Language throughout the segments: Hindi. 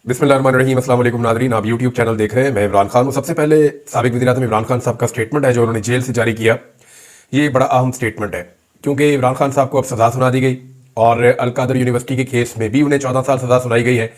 बिस्मिल्लाहिर्रहमानिर्रहीम। अस्सलाम वालेकुम नाज़रीन, आप यूट्यूब चैनल देख रहे हैं। मैं इमरान खान हूँ। सबसे पहले साबिक़ वज़ीर-ए-आज़म इमरान खान साहब का स्टेटमेंट है जो उन्होंने जेल से जारी किया। ये बड़ा अहम स्टेटमेंट है क्योंकि इमरान खान साहब को अब सज़ा सुना दी गई और अलकादर यूनिवर्सिटी के केस में भी उन्हें 14 साल सज़ा सुनाई गई है।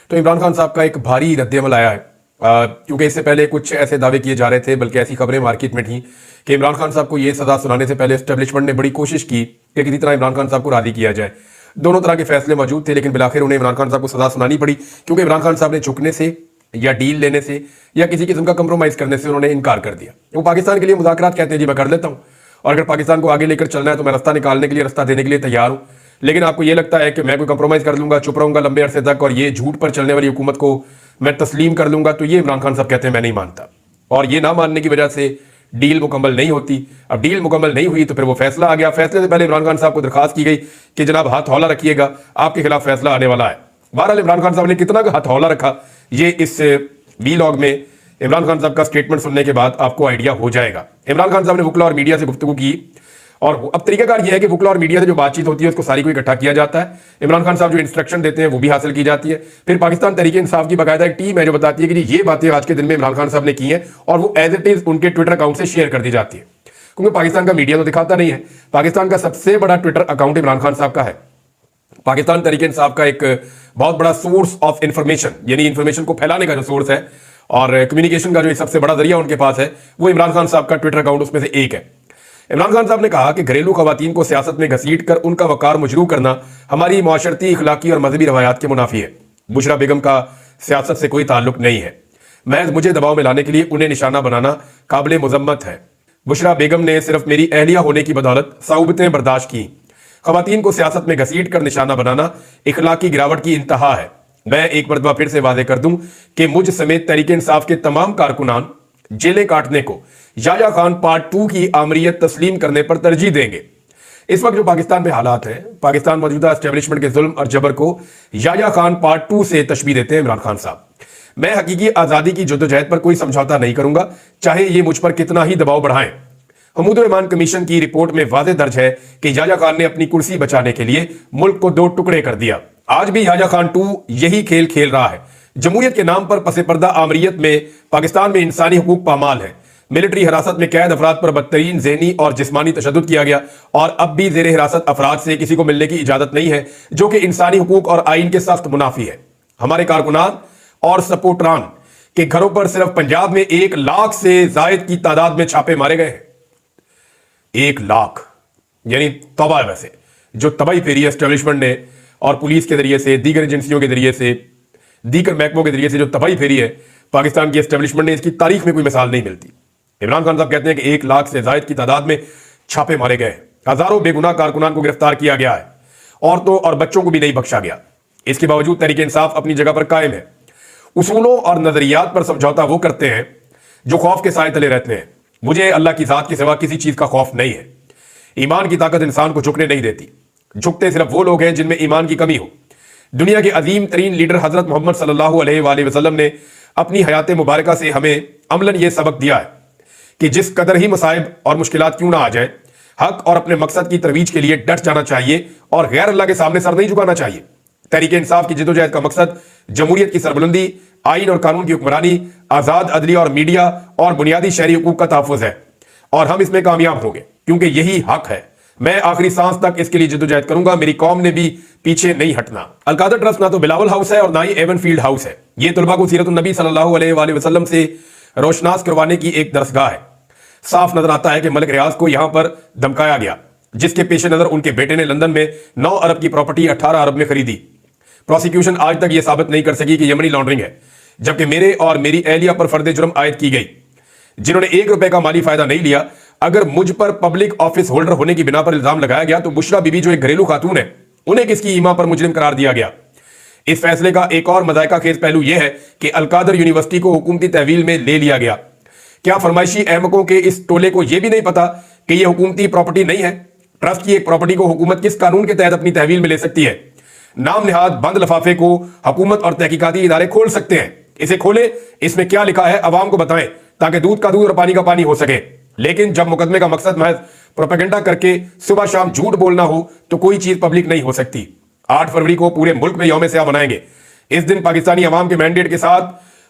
तो इमरान खान साहब का एक भारी रद्द-ए-अमल आया है क्योंकि इससे पहले कुछ ऐसे दावे किए जा रहे थे, बल्कि ऐसी खबरें मार्केट में थी कि इमरान खान साहब को ये सज़ा सुनाने से पहले एस्टेब्लिशमेंट ने बड़ी कोशिश की कि किसी तरह इमरान खान साहब को राज़ी किया जाए। दोनों तरह के फैसले मौजूद थे, लेकिन बिलाखिर उन्हें इमरान खान साहब को सज़ा सुनानी पड़ी क्योंकि इमरान खान साहब ने झुकने से या डील लेने से या किसी किस्म का कंप्रोमाइज़ करने से उन्होंने इनकार कर दिया। वो पाकिस्तान के लिए मुज़ाकरात कहते हैं, जी मैं कर लेता हूँ, और अगर पाकिस्तान को आगे लेकर चलना है तो मैं रास्ता निकालने के लिए, रास्ता देने के लिए तैयार हूँ। लेकिन आपको ये लगता है कि मैं कोई कंप्रोमाइज़ कर लूँगा, चुप रहूँगा लंबे अरसे तक और ये झूठ पर चलने वाली हुकूमत को मैं तस्लीम कर लूँगा, तो ये इमरान खान साहब कहते हैं मैं नहीं मानता। और ये ना मानने की वजह से डील मुकम्मल नहीं होती। अब डील मुकम्मल नहीं हुई तो फिर वो फैसला आ गया। फैसले से पहले इमरान खान साहब को दरखास्त की गई कि जनाब हाथ हौला रखिएगा, आपके खिलाफ फैसला आने वाला है। बहरहाल इमरान खान साहब ने कितना हाथ हौला रखा, ये इस वीलॉग में इमरान खान साहब का स्टेटमेंट सुनने के बाद आपको आइडिया हो जाएगा। इमरान खान साहब ने वुकला और मीडिया से गुफ्तगू की और अब तरीकाकार यह है कि वुकला और मीडिया से जो बातचीत होती है उसको सारी को इकट्ठा किया जाता है। इमरान खान साहब जो इंस्ट्रक्शन देते हैं वो भी हासिल की जाती है। फिर पाकिस्तान तहरीक इंसाफ की बाकायदा एक टीम है जो बताती है कि ये बातें आज के दिन में इमरान खान साहब ने की हैं और वो एज इट इज उनके ट्विटर अकाउंट से शेयर कर दी जाती है, क्योंकि पाकिस्तान का मीडिया तो दिखाता नहीं है। पाकिस्तान का सबसे बड़ा ट्विटर अकाउंट इमरान खान साहब का है। पाकिस्तान तहरीक इंसाफ का एक बहुत बड़ा सोर्स ऑफ इंफॉर्मेशन, यानी इंफॉर्मेशन को फैलाने का जो सोर्स है और कम्युनिकेशन का जो सबसे बड़ा जरिया उनके पास है, वो इमरान खान साहब का ट्विटर अकाउंट उसमें से एक है। इमरान खान साहब ने कहा कि घरेलू खवातीन को सियासत में घसीट कर उनका वकार मुजरू करना हमारी माशरती, इखलाकी और मजहबी रवायात के मुनाफी है। बुशरा बेगम का सियासत से कोई ताल्लुक नहीं है। महज मुझे दबाव में लाने के लिए उन्हें निशाना बनाना काबिल मुजम्मत है। बुशरा बेगम ने सिर्फ मेरी अहलिया होने की बदौलत सऊबतें बर्दाश्त की। खवातीन को सियासत में घसीट कर निशाना बनाना इखलाकी गिरावट की इंतहा है। मैं एक मरतबा फिर से वादे कर दूं कि मुझ समेत तहरीक इंसाफ के तमाम कारकुनान जेलें काटने को याया खान पार्ट 2 की आमरीयत तस्लीम करने पर तरजीह देंगे। इस वक्त जो पाकिस्तान में हालात हैं, पाकिस्तान मौजूदा एस्टेब्लिशमेंट के जुल्म और जबर को याया खान पार्ट 2 से तशबीह देते हैं इमरान खान साहब। मैं हकीकी आज़ादी की जद्दोजहद पर कोई समझौता नहीं करूंगा, चाहे ये मुझ पर कितना ही दबाव बढ़ाएं। हमूद-उर-रहमान कमीशन की रिपोर्ट में वाज़ेह दर्ज है कि याया खान ने अपनी कुर्सी बचाने के लिए मुल्क को 2 टुकड़े कर दिया। आज भी याया खान 2 यही खेल खेल रहा है। जमहूरियत के नाम पर पसे पर्दा आमरीयत में पाकिस्तान में इंसानी हुकूक पामाल है। मिलिट्री हिरासत में कैद अफराद पर बदतरीन ज़हनी और जिस्मानी तशद्दुद किया गया और अब भी ज़ेर हिरासत अफराद से किसी को मिलने की इजाज़त नहीं है, जो कि इंसानी हुकूक और आइन के सख्त मुनाफी है। हमारे कारकुनान और सपोर्टरान के घरों पर सिर्फ पंजाब में 1 लाख से जायद की तादाद में छापे मारे गए हैं। 1 लाख यानी तबाह है। वैसे जो तबाही फेरी एस्टेब्लिशमेंट ने और पुलिस के जरिए से, दीगर एजेंसियों के जरिए से, दीगर महकमों के जरिए से जो तबाही फेरी है पाकिस्तान की एस्टेब्लिशमेंट ने, इसकी तारीख में कोई मिसाल नहीं मिलती। इमरान खान साहब कहते हैं कि 1 लाख से जायद की तादाद में छापे मारे गए, हजारों बेगुनाह कारकुनान को गिरफ्तार किया गया है, औरतों और बच्चों को भी नहीं बख्शा गया। इसके बावजूद तहरीक इंसाफ अपनी जगह पर कायम है। उसूलों और नजरियात पर समझौता वो करते हैं जो खौफ के साए तले रहते हैं। मुझे अल्लाह की जात के सिवा किसी चीज का खौफ नहीं है। ईमान की ताकत इंसान को झुकने नहीं देती। झुकते सिर्फ वो लोग हैं जिनमें ईमान की कमी हो। दुनिया के अजीम तरीन लीडर हजरत मोहम्मद सल्लल्लाहु अलैहि वसल्लम ने अपनी हयात मुबारका से हमें अमलन यह सबक दिया है कि जिस कदर ही मसाइब और मुश्किलात क्यों ना आ जाए, हक और अपने मकसद की तरवीज के लिए डट जाना चाहिए और गैर अल्लाह के सामने सर नहीं झुकाना चाहिए। तहरीक इंसाफ की जद्दोजहद का मकसद जमहूरियत की सरबुलंदी, आइन और कानून की हुक्मरानी, आजाद अदलिया और मीडिया और बुनियादी शहरी हुकूक का तहफ़्फ़ुज़ है और हम इसमें कामयाब होंगे क्योंकि यही हक है। मैं आखिरी सांस तक इसके लिए जद्दोजहद करूंगा। मेरी कौम ने भी पीछे नहीं हटना। अलकादर ट्रस्ट ना तो बिलावल हाउस है और ना ही एवन फील्ड हाउस है। यह तुलबा को सीरत नबी सल्लल्लाहु अलैहि वसल्लम से रोशनास करवाने की एक दरसगाह है। साफ नजर आता है कि मलिक रियाज को यहां पर धमकाया गया, जिसके पेश नजर उनके बेटे ने लंदन में 9 अरब की प्रॉपर्टी 18 अरब में खरीदी। प्रोसिक्यूशन आज तक यह साबित नहीं कर सकी कि यह मनी लॉन्ड्रिंग है, जबकि मेरे और मेरी अहलिया पर फर्द जुर्म आयद की गई, जिन्होंने 1 रुपए का माली फायदा नहीं लिया। अगर मुझ पर पब्लिक ऑफिस होल्डर होने की बिना पर इल्जाम लगाया गया तो बुशरा बीबी जो एक घरेलू खातून है, उन्हें किसकी ईमा पर मुजरिम करार दिया गया। इस फैसले का एक और मजायका खेज पहलू यह है कि अलकादर यूनिवर्सिटी को हुकूमती तहवील में ले लिया गया। क्या फरमाइशी अहमकों के इस टोले को यह भी नहीं पता कि यह हुकूमती प्रॉपर्टी नहीं है? ट्रस्ट की एक प्रॉपर्टी को हुकूमत किस कानून के तहत अपनी तहवील में ले सकती है? नाम निहाद बंद लफाफे को हुकूमत और तहकीकाती इदारे खोल सकते हैं। इसे खोले, इसमें क्या लिखा है अवाम को बताएं ताकि दूध का दूध और पानी का पानी हो सके। लेकिन जब मुकदमे का मकसद महज प्रोपेगेंडा करके सुबह शाम झूठ बोलना हो तो कोई चीज पब्लिक नहीं हो सकती। 8 फरवरी को पूरे मुल्क में यौम स्याह मनाएंगे। इस दिन पाकिस्तानी अवाम के मैंडेट के साथ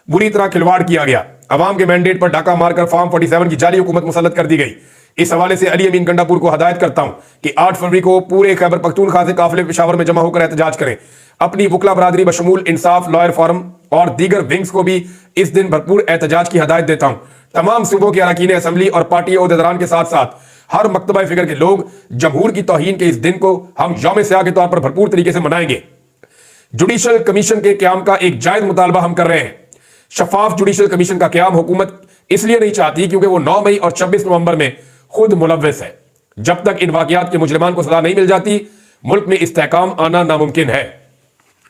बुरी तरह खिलवाड़ किया गया। अवाम के मैंडेट पर डाका मारकर फॉर्म 47 की जाली हुकूमत मुसल्लत कर दी गई। इस हवाले से अली अमीन गंडापुर को हदायत करता हूं कि 8 फरवरी को पूरे खैबर पख्तूनख्वा से काफिले पेशावर में जमा होकर एहतजाज करें। अपनी वकला बरादरी बशमूल इंसाफ लॉयर फोरम और दीगर विंग्स को भी इस दिन भरपूर एहतजाज की हदायत देता हूं। तमाम सूबों के अरकान असम्बली और पार्टी ओहदेदारान के साथ साथ हर मकतबा फिक्र के लोग जमहूर की तौहीन के इस दिन को हम यौम स्याह के तौर पर भरपूर तरीके से मनाएंगे। जुडिशल कमीशन के क्याम का एक जायज मुतालबा हम कर रहे हैं। शफाफ जुडिशल कमीशन का क्याम हुकूमत इसलिए नहीं चाहती क्योंकि वो 9 मई और 26 नवंबर में खुद मुलव्वस है। जब तक इन वाकयात के मुजरिमान को सजा नहीं मिल जाती, मुल्क में इस्तेहकाम आना नामुमकिन है।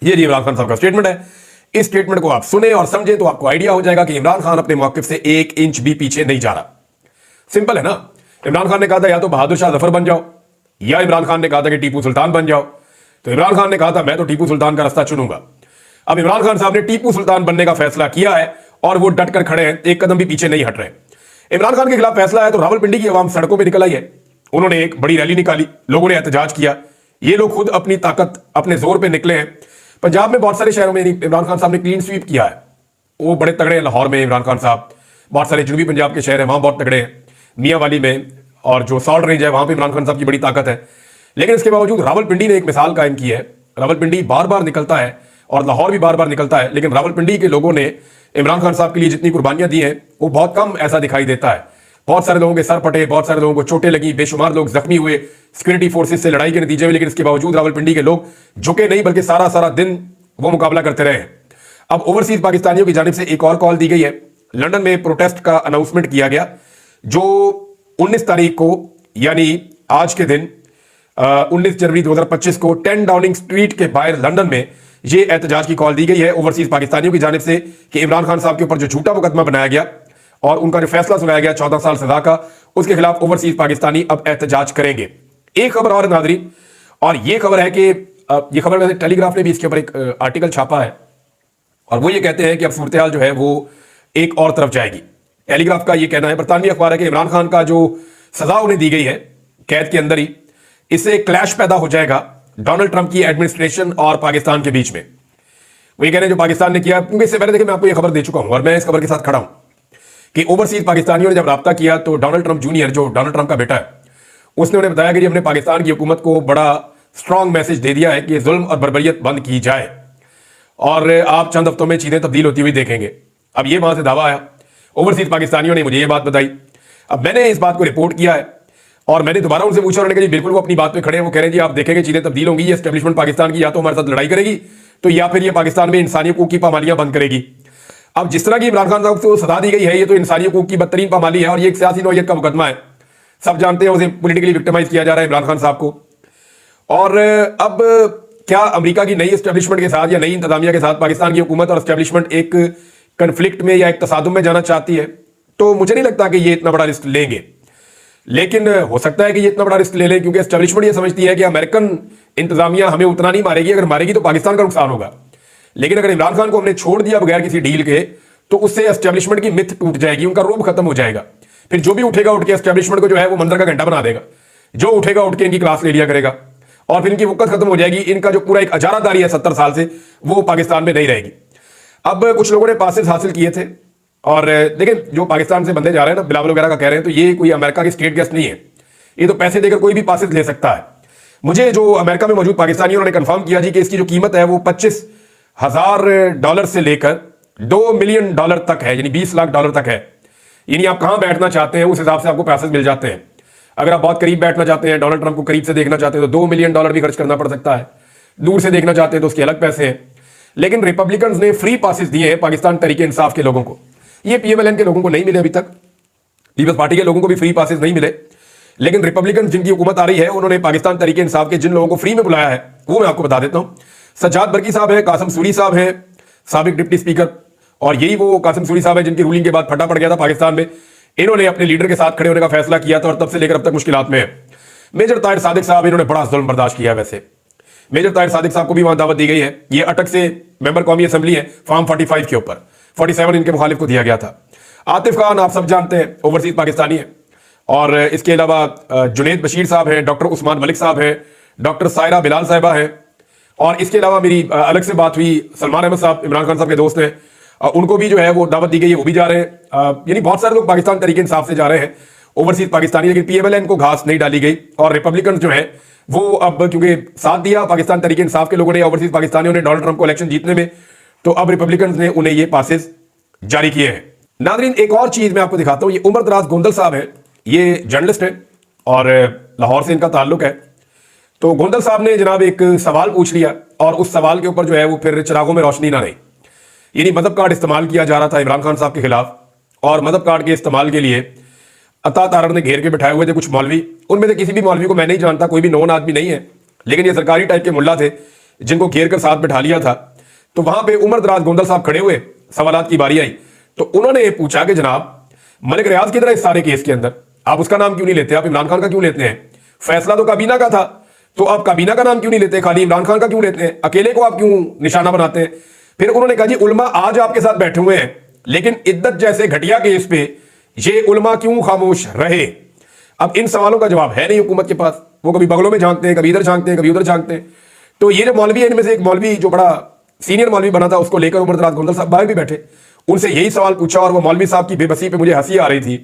ये जी इमरान खान साहब का स्टेटमेंट है। इस स्टेटमेंट को आप सुने और समझें तो आपको आइडिया हो जाएगा कि इमरान खान अपने मौकिफ से 1 इंच भी पीछे नहीं जा रहा। सिंपल है ना। इमरान खान ने कहा था या तो बहादुर शाह जफर बन जाओ, या इमरान खान ने कहा था कि टीपू सुल्तान बन जाओ। तो इमरान खान ने कहा था मैं तो टीपू सुल्तान का रास्ता चुनूंगा। अब इमरान खान साहब ने टीपू सुल्तान बनने का फैसला किया है और वो डट कर खड़े हैं, एक कदम भी पीछे नहीं हट रहे। इमरान खान के खिलाफ फैसला है तो रावलपिंडी की आवाम सड़कों पर निकल आई है। उन्होंने एक बड़ी रैली निकाली, लोगों ने एहतजाज किया। ये लोग खुद अपनी ताकत अपने जोर पे निकले हैं। पंजाब में बहुत सारे शहरों में इमरान खान साहब ने क्लीन स्वीप किया है, वो बड़े तगड़े हैं। लाहौर में इमरान खान साहब, बहुत सारे जनूबी पंजाब के शहर हैं वहां बहुत तगड़े हैं, मियाँवाली में और जो सॉल्ट रेंज है वहां पे इमरान खान साहब की बड़ी ताकत है। लेकिन इसके बावजूद रावलपिंडी ने एक मिसाल कायम की है। रावलपिंडी बार बार निकलता है और लाहौर भी बार बार निकलता है, लेकिन रावलपिंडी के लोगों ने इमरान खान साहब के लिए जितनी कुर्बानियां दी हैं वो बहुत कम ऐसा दिखाई देता है। बहुत सारे लोगों के सर फटे, बहुत सारे लोगों को चोटें लगी, बेशुमार लोग जख्मी हुए सिक्योरिटी फोर्सेस से लड़ाई के नतीजे में, लेकिन इसके बावजूद रावलपिंडी के लोग झुके नहीं, बल्कि सारा सारा दिन वो मुकाबला करते रहे। अब ओवरसीज पाकिस्तानियों की जानिब से एक और कॉल दी गई है। लंदन में प्रोटेस्ट का अनाउंसमेंट किया गया, जो 19 तारीख को यानी आज के दिन 19 जनवरी 2025 को 10 डाउनिंग स्ट्रीट के बाहर लंदन में यह एहतजाज की कॉल दी गई है ओवरसीज पाकिस्तानियों की जानिब से कि इमरान खान साहब के ऊपर जो झूठा मुकदमा बनाया गया और उनका जो फैसला सुनाया गया 14 साल सजा का, उसके खिलाफ ओवरसीज पाकिस्तानी अब एहतजाज करेंगे। एक खबर और नाज़रीन, और ये खबर है कि ये खबर वैसे टेलीग्राफ ने भी इसके ऊपर एक आर्टिकल छापा है और वो ये कहते हैं कि अब सूरत हाल जो है वो एक और तरफ जाएगी। टेलीग्राफ का ये कहना है, बरतानवी अखबार है, कि इमरान खान का जो सजा उन्हें दी गई है कैद के अंदर ही, इससे क्लैश पैदा हो जाएगा डोनाल्ड ट्रंप की एडमिनिस्ट्रेशन और पाकिस्तान के बीच में। वो ये कह रहे हैं जो पाकिस्तान ने किया, क्योंकि इससे पहले देखिए मैं आपको ये खबर दे चुका हूं और मैं इस खबर के साथ खड़ा हूं कि ओवरसीज पाकिस्तानियों ने जब राब्ता किया तो डोनाल्ड ट्रंप जूनियर, जो डोनाल्ड ट्रंप का बेटा है, उसने उन्हें बताया कि हमने पाकिस्तान की हुकूमत को बड़ा स्ट्रांग मैसेज दे दिया है कि जुल्म और बर्बरियत बंद की जाए और आप चंद हफ्तों में चीजें तब्दील होती हुई देखेंगे। अब ये वहां से दावा आया, ओवरसीज पाकिस्तानियों ने मुझे ये बात बताई। अब मैंने इस बात को रिपोर्ट किया है और मैंने दोबारा उनसे पूछा, उन्होंने कहा जी बिल्कुल वो अपनी बात पे खड़े हैं। वो कह रहे हैं जी आप देखेंगे चीजें तब्दील होंगी, ये एस्टेब्लिशमेंट पाकिस्तान की या तो हमारे साथ लड़ाई करेगी तो या फिर ये पाकिस्तान में इंसानी हकूक की पामालियां बंद करेगी। अब जिस तरह की इमरान खान साहब को सजा दी गई है, ये तो इंसानी हकूक की बदतरीन पामाली है और ये एक सियासी नौयत का मुकदमा है। सब जानते हैं उसे पॉलिटिकली विक्टिमाइज किया जा रहा है इमरान खान साहब को। और अब क्या अमेरिका की नई एस्टेब्लिशमेंट के साथ या नई इंतजामिया के साथ पाकिस्तान की हुकूमत और एस्टेब्लिशमेंट एक कन्फ्लिक्ट में या एक तसादुम में जाना चाहती है? तो मुझे नहीं लगता कि ये इतना बड़ा रिस्क लेंगे, लेकिन हो सकता है कि ये इतना बड़ा रिस्क ले लें क्योंकि एस्टेब्लिशमेंट ये समझती है कि अमेरिकन इंतजामिया हमें उतना नहीं मारेगी, अगर मारेगी तो पाकिस्तान का नुकसान होगा। लेकिन अगर इमरान खान को हमने छोड़ दिया बगैर किसी डील के तो उससे एस्टेब्लिशमेंट की मिथ टूट जाएगी, उनका रूप खत्म हो जाएगा। फिर जो भी उठेगा उठ के एस्टेब्लिशमेंट को जो है वो मंदिर का घंटा बना देगा, जो उठेगा उठ के इनकी क्लास ले लिया करेगा और फिर इनकी वक़्त खत्म हो जाएगी। इनका जो पूरा एक अजारादारी है 70 साल से वो पाकिस्तान में नहीं रहेगी। अब कुछ लोगों ने पासेस हासिल किए थे और लेकिन जो पाकिस्तान से बंदे जा रहे हैं ना, बिलावल वगैरह का कह रहे हैं, तो ये कोई अमेरिका के स्टेट गेस्ट नहीं है, ये तो पैसे देकर कोई भी पासेस ले सकता है। मुझे जो अमेरिका में मौजूद पाकिस्तानियों ने कंफर्म किया जी कि इसकी जो कीमत है वो $25,000 से लेकर $2 मिलियन तक है, यानी $20 लाख तक है। यानी आप कहां बैठना चाहते हैं उस हिसाब से आपको पैसेज मिल जाते हैं। अगर आप बहुत करीब बैठना चाहते हैं, डोनाल्ड ट्रंप को करीब से देखना चाहते हैं तो $2 मिलियन भी खर्च करना पड़ सकता है। दूर से देखना चाहते हैं तो उसके अलग पैसे हैं। लेकिन रिपब्लिकन ने फ्री पासेस दिए हैं पाकिस्तान तरीके इंसाफ के लोगों को, ये PMLN के लोगों को नहीं मिले अभी तक, पीपल्स पार्टी के लोगों को भी फ्री पासेस नहीं मिले। लेकिन रिपब्लिकन जिनकी हुकूमत आ रही है उन्होंने पाकिस्तान तरीके इंसाफ के जिन लोगों को फ्री में बुलाया है वो मैं आपको बता देता हूं। सज्जाद बरकी साहब है, कासिम सूरी साहब है, साबिक डिप्टी स्पीकर, और यही वो कासिम सूरी साहब है जिनकी रूलिंग के बाद फटा पड़ गया था पाकिस्तान में। इन्होंने अपने लीडर के साथ खड़े होने का फैसला किया था और तब से लेकर अब तक मुश्किलात में है। मेजर ताहिर सादिक साहब, इन्होंने बड़ा जुल्म बर्दाश्त किया। वैसे मेजर ताहिर सादिक साहब को भी वहां दावत दी गई है, ये अटक से मेंबर कौमी असेंबली है, फॉर्म 45 के ऊपर 47 इनके मुखालिफ को दिया गया था। आतिफ खान आप सब जानते हैं ओवरसीज पाकिस्तानी है, और इसके अलावा जुनेद बशीर साहब हैं, डॉक्टर उस्मान मलिक साहब हैं, डॉक्टर सायरा बिलाल साहिबा हैं, और इसके अलावा मेरी अलग से बात हुई, सलमान अहमद साहब इमरान खान साहब के दोस्त हैं, उनको भी जो है वो दावत दी गई है, वो भी जा रहे हैं। यानी बहुत सारे लोग पाकिस्तान तरीके इंसाफ से जा रहे हैं, ओवरसीज पाकिस्तानी, लेकिन पीएमएलएन को घास नहीं डाली गई। और रिपब्लिकन जो है वो अब क्योंकि साथ दिया पाकिस्तान तरीके इंसाफ के लोगों ने, ओवरसीज पाकिस्तानियों ने डोनाल्ड ट्रंप को इलेक्शन जीतने में, तो अब रिपब्लिकन ने उन्हें ये पासेस जारी किए हैं। नाज़रीन, एक और चीज मैं आपको दिखाता हूं, ये उमर दराज गोंदल साहब है, ये जर्नलिस्ट है और लाहौर से इनका ताल्लुक है। तो गोंदल साहब ने जनाब एक सवाल पूछ लिया और उस सवाल के ऊपर जो है वो फिर चिरागों में रोशनी ना रही। यानी मदहब कार्ड इस्तेमाल किया जा रहा था इमरान खान साहब के खिलाफ, और मदहब कार्ड के इस्तेमाल के लिए अता तारड़ ने घेर के बिठाए हुए थे कुछ मौलवी। उनमें से किसी भी मौलवी को मैं नहीं जानता, कोई भी नोन आदमी नहीं है, लेकिन ये सरकारी टाइप के मुल्ला थे जिनको घेर कर साथ बिठा लिया था। तो वहां पे उमर दराज गोंदल साहब खड़े हुए, सवालात की बारी आई, तो उन्होंने पूछा कि जनाब मलिक रियाज किधर है इस सारे केस के अंदर, आप उसका नाम क्यों नहीं लेते, आप इमरान खान का क्यों लेते हैं? फैसला तो काबीना का था, तो आप काबीना का नाम क्यों नहीं लेते, खाली इमरान खान का क्यों लेते हैं, अकेले को आप क्यों निशाना बनाते हैं? फिर उन्होंने कहा जी उलमा आज आपके साथ बैठे हुए हैं, लेकिन इद्दत जैसे घटिया केस पे ये उलमा क्यों खामोश रहे? अब इन सवालों का जवाब है नहीं हुकूमत के पास, वो कभी बगलों में झांकते हैं, कभी इधर झांकते हैं, कभी उधर झांकते हैं। तो ये जो मौलवी है, इनमें से एक मौलवी जो बड़ा सीनियर मौलवी बना था, उसको लेकर उमर दराज गोंदल साहब बाहर भी बैठे, उनसे यही सवाल पूछा, और वो मौलवी साहब की बेबसी पे मुझे हंसी आ रही थी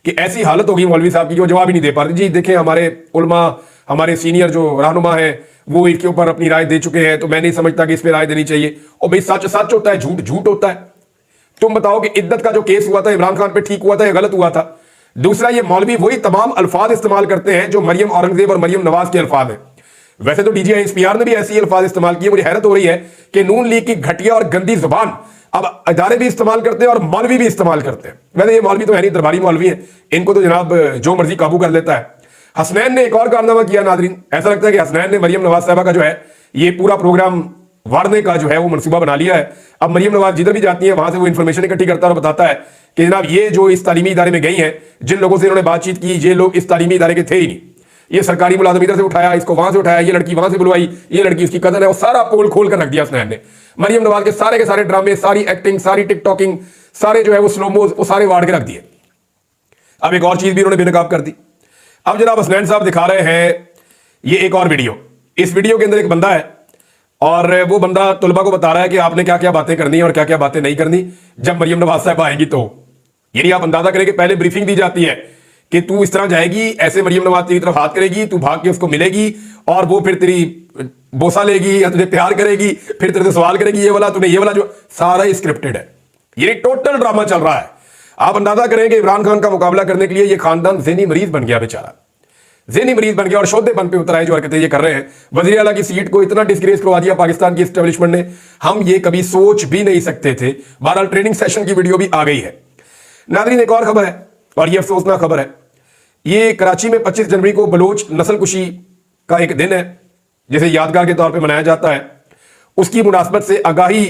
कि ऐसी हालत होगी मौलवी साहब की कि वो जवाब ही नहीं दे पा रहे। जी देखें, हमारे उलमा, हमारे सीनियर जो रहनुमा है वो इसके ऊपर अपनी राय दे चुके हैं, तो मैं नहीं समझता कि इस पर राय देनी चाहिए। और भाई सच सच होता है, झूठ झूठ होता है। तुम बताओ कि इद्दत का जो केस हुआ था इमरान खान पे ठीक हुआ था या गलत हुआ था? दूसरा, ये मौलवी वही तमाम अल्फाज इस्तेमाल करते हैं जो मरियम औरंगजेब और मरियम नवाज के अल्फाज हैं। वैसे तो DGI ने भी ऐसे ही अल्फाज इस्तेमाल किए। मुझे हैरत हो रही है कि नून लीग की घटिया और गंदी जुबान अब इदारे भी इस्तेमाल करते हैं और मौलवी भी इस्तेमाल करते हैं। वैसे ये मौलवी तो है नहीं, दरबारी मौलवी है, इनको तो जनाब जो मर्जी काबू कर लेता है। हसनैन ने एक और कारनामा किया नादरीन, ऐसा लगता है कि हसनैन ने मरियम नवाज साहबा का जो है ये पूरा प्रोग्राम वारने का जो है वो मनसूबा बना लिया है। अब मरियम नवाज जिधर भी जाती है वहां से वो इन्फॉर्मेशन इकट्ठी करता है और बताता है कि जनाब ये जो इस तालीमी इदारे में गई हैं, जिन लोगों से इन्होंने बातचीत की, ये लोग इस तालीमी इदारे के थे ही नहीं, ये सरकारी मुलाजिम इधर से उठाया, इसको वहां से उठाया, ये लड़की वहां से बुलवाई, ये लड़की उसकी कजन है, वो सारा पोल खोल कर रख दिया हसनैन ने। मरियम नवाज के सारे ड्रामे, सारी एक्टिंग, सारी टिकटॉकिंग, सारे जो है वो स्लोमोज, वो सारे वाड़ के रख दिए। अब एक और चीज भी उन्होंने बेनकाब कर दी। अब जनाब हसनैन साहब दिखा रहे हैं ये एक और वीडियो। इस वीडियो के अंदर एक बंदा है और वो बंदा तुलबा को बता रहा है कि आपने क्या क्या बातें करनी है और क्या क्या बातें नहीं करनी जब मरियम नवाज साहब आएंगी। तो यानी आप अंदाजा करें कि पहले ब्रीफिंग दी जाती है कि तू इस तरह जाएगी, ऐसे मरियम नवाज तेरी तरफ हाथ करेगी, तू भाग के उसको मिलेगी और वो फिर तेरी बोसा लेगी या तुझे प्यार करेगी, फिर तेरे से सवाल करेगी ये वाला, तूने ये वाला, जो सारा ही स्क्रिप्टेड है। ये टोटल ड्रामा चल रहा है। आप अंदाजा करें कि इमरान खान का मुकाबला करने के लिए ये खानदान ज़हनी मरीज बन गया, बेचारा ज़हनी मरीज बन गया और शोधेपन पे उतर आए जो हरकतें ये कर रहे हैं। वज़ीर आला की सीट को इतना डिस्ग्रेस करवा दिया पाकिस्तान की एस्टेब्लिशमेंट ने, हम ये कभी सोच भी नहीं सकते थे। बहरहाल ट्रेनिंग सेशन की वीडियो भी आ गई है। नाज़रीन, एक और खबर है और ये अफसोसनाक खबर है। ये कराची में 25 जनवरी को बलोच नस्ल कुशी का एक दिन है जिसे यादगार के तौर पे मनाया जाता है। उसकी मुनासबत से आगाही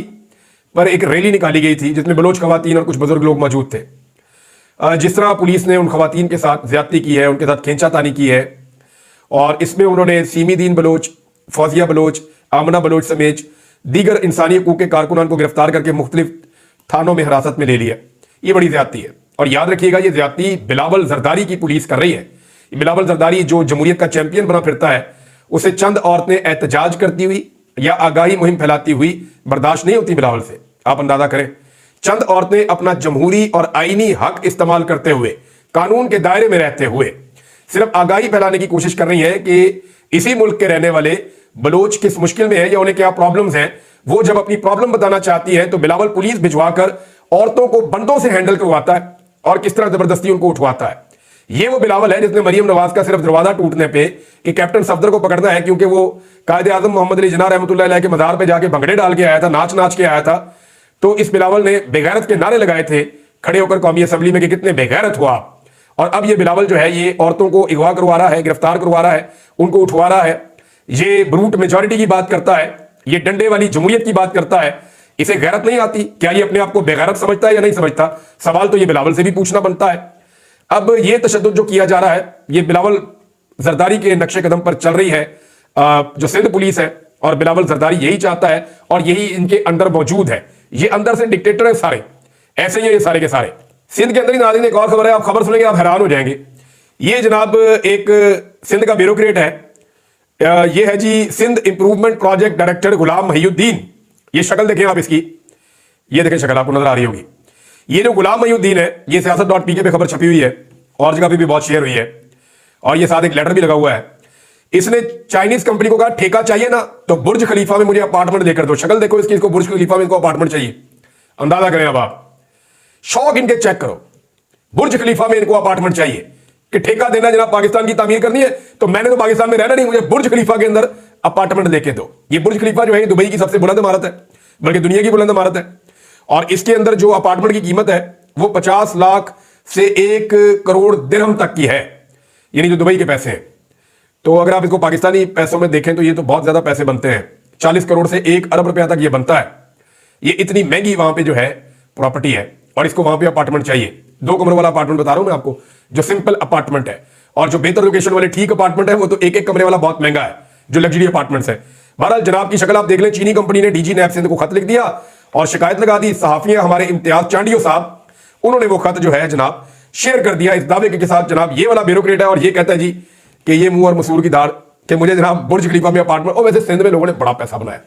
पर एक रैली निकाली गई थी जिसमें बलोच खवातीन और कुछ बुजुर्ग लोग मौजूद थे। जिस तरह पुलिस ने उन खवातीन के साथ ज्यादती की है, उनके साथ खींचातानी की है, और इसमें उन्होंने सीमीदीन बलोच, फौजिया बलोच, आमना बलोच समेत दीगर इंसानी हकूक के कारकुनान को गिरफ्तार करके मुख्तलिफ थानों में हिरासत में ले लिया। ये बड़ी ज्यादती है और याद रखिएगा ये ज्यादती बिलावल जरदारी की पुलिस कर रही है। बिलावल जरदारी जो जमहूरियत का चैंपियन बना फिरता है, उसे चंद औरतें एहतजाज करती हुई या आगाही मुहिम फैलाती हुई बर्दाश्त नहीं होती बिलावल से। आप अंदाजा करें, चंद औरतें अपना जमहूरी और आईनी हक इस्तेमाल करते हुए, कानून के दायरे में रहते हुए सिर्फ आगाही फैलाने की कोशिश कर रही है कि इसी मुल्क के रहने वाले बलोच किस मुश्किल में है या उन्हें क्या प्रॉब्लम्स हैं। वो जब अपनी प्रॉब्लम बताना चाहती है तो बिलावल पुलिस भिजवाकर औरतों को बंदों से हैंडल करवाता है और किस तरह जबरदस्ती उनको उठवाता है। ये वो बिलावल है जिसने मरियम नवाज का सिर्फ दरवाजा टूटने पे कि कैप्टन सफदर को पकड़ना है क्योंकि वो कायदे आजम मोहम्मद अली जिन्ना रहमतुल्लाह अलैह के मज़ार पे जाके भंगड़े डाल के आया था, नाच नाच के आया था। तो इस बिलावल ने बेगैरत के नारे लगाए थे खड़े होकर कौमी असम्बली में कि कितने बेगैरत हुआ। और अब ये बिलावल जो है ये औरतों को अगवा करवा रहा है, गिरफ्तार करवा रहा है, उनको उठवा रहा है। ये ब्रूट मेजॉरिटी की बात करता है, ये डंडे वाली जमहूरियत की बात करता है। इसे गैरत नहीं आती? क्या ये अपने आप को बेगैरत समझता है या नहीं समझता? सवाल तो ये बिलावल से भी पूछना बनता है। अब ये तशद्दुद जो किया जा रहा है ये बिलावल जरदारी के नक्शे कदम पर चल रही है जो सिंध पुलिस है, और बिलावल जरदारी यही चाहता है और यही इनके अंदर मौजूद है। ये अंदर से डिक्टेटर है सारे, ऐसे ही ये सारे के सारे। सिंध के अंदर ही नाज़रीन एक और खबर है, आप खबर सुनेंगे आप हैरान हो जाएंगे। ये जनाब एक सिंध का ब्यूरोक्रेट है ये है जी सिंध इंप्रूवमेंट प्रोजेक्ट डायरेक्टर गुलाम महिउद्दीन। ये शक्ल देखें आप इसकी, ये देखें शक्ल आपको नजर आ रही होगी। ये जो गुलाम महिउद्दीन है, ये siyaasat.pk पे खबर छपी हुई है और जगह पे भी बहुत शेयर हुई है, और ये साथ एक लेटर भी लगा हुआ है। इसने चाइनीज कंपनी को कहा ठेका चाहिए ना तो बुर्ज खलीफा में मुझे अपार्टमेंट देकर दो। शक्ल देखो इसकी, इसको बुर्ज खलीफा में इसको अपार्टमेंट चाहिए। अंदाजा करें अब आप, शौक इनके चेक करो, बुर्ज खलीफा में इनको अपार्टमेंट चाहिए कि ठेका देना जनाब, पाकिस्तान की तामीर करनी है तो मैंने तो पाकिस्तान में रहना नहीं, मुझे बुर्ज खलीफा के अंदर अपार्टमेंट लेके दो। ये बुर्ज खलीफा जो है दुबई की सबसे बुलंद इमारत है, बल्कि दुनिया की बुलंद इमारत है, और इसके अंदर जो अपार्टमेंट की कीमत है वो 50 लाख से 1 करोड़ दिरहम तक की है, यानी जो दुबई के पैसे हैं। तो अगर आप इसको पाकिस्तानी पैसों में देखें तो ये तो बहुत ज्यादा पैसे बनते हैं, 40 करोड़ से 1 अरब रुपया तक ये बनता है। ये इतनी महंगी वहां पे जो है प्रॉपर्टी है, और इसको वहां पे अपार्टमेंट चाहिए। 2 कमरों वाला अपार्टमेंट बता रहा हूं मैं आपको, जो सिंपल अपार्टमेंट है, और जो बेहतर लोकेशन वाले ठीक अपार्टमेंट है वो तो 1-1 कमरे वाला बहुत महंगा है, जो लग्जरी अपार्टमेंट्स है। बहरहाल जनाब की शक्ल आप देख लें, चीनी कंपनी ने डीजी नैब सिंध को खत लिख दिया और शिकायत लगा दी। सहाफी हमारे इम्तियाज चांडियो साहब, उन्होंने वो खत जो है जनाब शेयर कर दिया इस दावे के साथ, जनाब ये वाला ब्यूरोक्रेट है और ये कहता है जी कि ये मुंह और मसूर की दाढ़ कि मुझे जनाब बुर्ज खलीफा में अपार्टमेंट। और वैसे सिंध में लोगों ने बड़ा पैसा बनाया।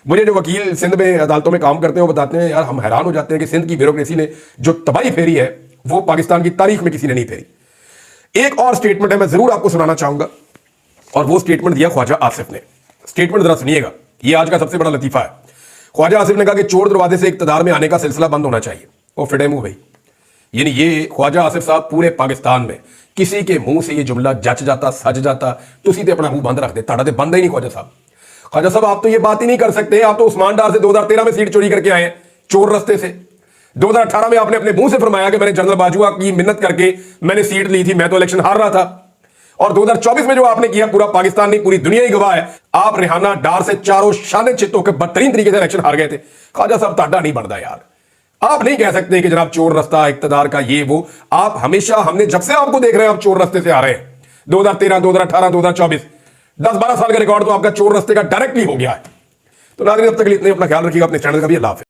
मुझे जो वकील सिंध में अदालतों में काम करते हैं वो बताते हैं, यार हम हैरान हो जाते हैं कि सिंध की ब्यूरोक्रेसी ने जो तबाही फेरी है वो पाकिस्तान की तारीख में किसी ने नहीं फेरी। एक और स्टेटमेंट है, मैं जरूर आपको सुनाना चाहूंगा, और वो स्टेटमेंट दिया ख्वाजा आसिफ ने। स्टेटमेंट जरा सुनिएगा, ये आज का सबसे बड़ा लतीफा है। ख्वाजा आसिफ ने कहा कि चोर दरवाजे से इक्तदार में आने का सिलसिला बंद होना चाहिए। वो फिटे मुंह भाई, यानी ये ख्वाजा आसिफ साहब पूरे पाकिस्तान में किसी के मुंह से ये जुमला जच जाता, सज जाता, तुसी ते अपना मुंह बंद रख दे, ताड़ा ते बंद ही नहीं। ख्वाजा साहब, ख्वाजा साहब आप तो ये बात ही नहीं कर सकते। आप तो उस्मान डार से 2013 में सीट चोरी करके आए हैं, चोर रास्ते से। 2018 में आपने अपने मुंह से फरमाया कि मैंने जनरल बाजुआ की मिन्नत करके मैंने सीट ली थी, मैं तो इलेक्शन हार रहा था। और 2024 में जो आपने किया, पूरा पाकिस्तान नहीं पूरी दुनिया ही गवाह है, आप रेहाना डार से चारों शाने चित्तों के बदतरीन तरीके से इलेक्शन हार गए थे। ख्वाजा साहब ताड़ा नहीं बनता यार, आप नहीं कह सकते कि जनाब चोर रास्ता इक्तदार का ये वो। आप हमेशा, हमने जब से आपको देख रहे हैं आप चोर रास्ते से आ रहे हैं, 2013, 2018, 2024, 10-12 साल का रिकॉर्ड तो आपका चोर रास्ते का डायरेक्टली हो गया है। तो नाज़रीन, अब तक के लिए इतने, अपना ख्याल रखिएगा, अपने चैनल का भी। अल्लाह हाफ़िज़।